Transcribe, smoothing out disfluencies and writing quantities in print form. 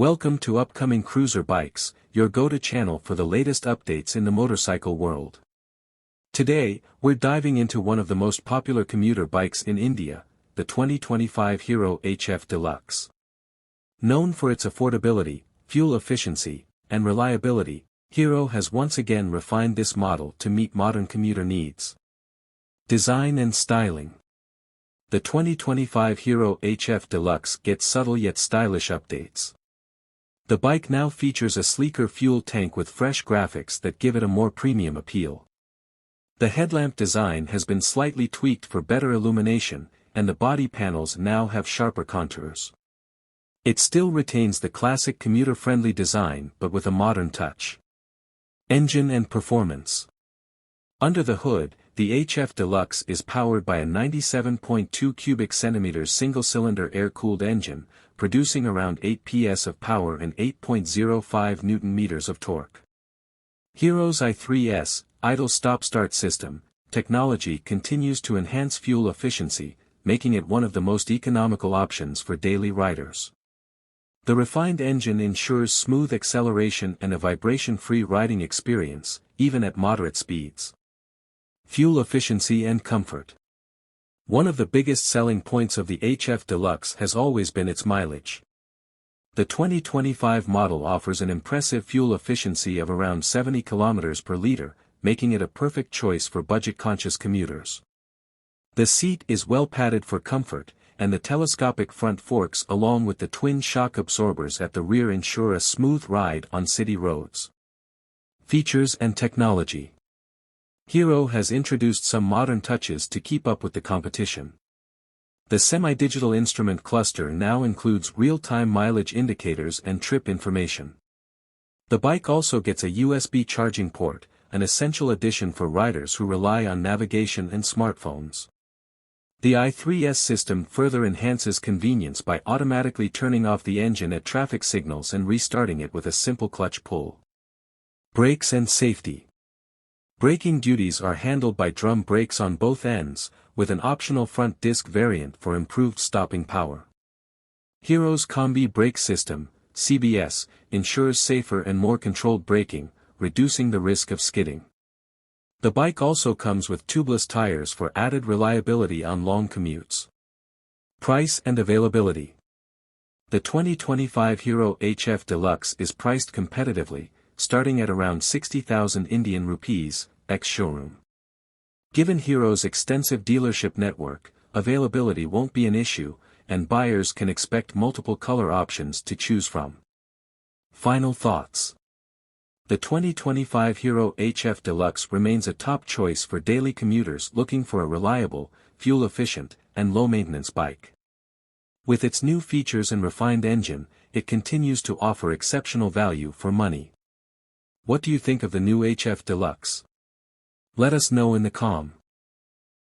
Welcome to Upcoming Cruiser Bikes, your go-to channel for the latest updates in the motorcycle world. Today, we're diving into one of the most popular commuter bikes in India, the 2025 Hero HF Deluxe. Known for its affordability, fuel efficiency, and reliability, Hero has once again refined this model to meet modern commuter needs. Design and styling. The 2025 Hero HF Deluxe gets subtle yet stylish updates. The bike now features a sleeker fuel tank with fresh graphics that give it a more premium appeal. The headlamp design has been slightly tweaked for better illumination, and the body panels now have sharper contours. It still retains the classic commuter-friendly design but with a modern touch. Engine and performance. Under the hood, the HF Deluxe is powered by a 97.2 cubic centimeters single-cylinder air-cooled engine, producing around 8 PS of power and 8.05 Nm of torque. Hero's i3S, idle stop-start system, technology continues to enhance fuel efficiency, making it one of the most economical options for daily riders. The refined engine ensures smooth acceleration and a vibration-free riding experience, even at moderate speeds. Fuel efficiency and comfort. One of the biggest selling points of the HF Deluxe has always been its mileage. The 2025 model offers an impressive fuel efficiency of around 70 km per liter, making it a perfect choice for budget-conscious commuters. The seat is well padded for comfort, and the telescopic front forks along with the twin shock absorbers at the rear ensure a smooth ride on city roads. Features and technology. Hero has introduced some modern touches to keep up with the competition. The semi-digital instrument cluster now includes real-time mileage indicators and trip information. The bike also gets a USB charging port, an essential addition for riders who rely on navigation and smartphones. The i3S system further enhances convenience by automatically turning off the engine at traffic signals and restarting it with a simple clutch pull. Brakes and safety. Braking duties are handled by drum brakes on both ends, with an optional front disc variant for improved stopping power. Hero's Combi Brake System, CBS, ensures safer and more controlled braking, reducing the risk of skidding. The bike also comes with tubeless tires for added reliability on long commutes. Price and availability. The 2025 Hero HF Deluxe is priced competitively, starting at around 60,000 Indian rupees, ex-showroom. Given Hero's extensive dealership network, availability won't be an issue, and buyers can expect multiple color options to choose from. Final thoughts. The 2025 Hero HF Deluxe remains a top choice for daily commuters looking for a reliable, fuel-efficient, and low-maintenance bike. With its new features and refined engine, it continues to offer exceptional value for money. What do you think of the new HF Deluxe? Let us know in the comments.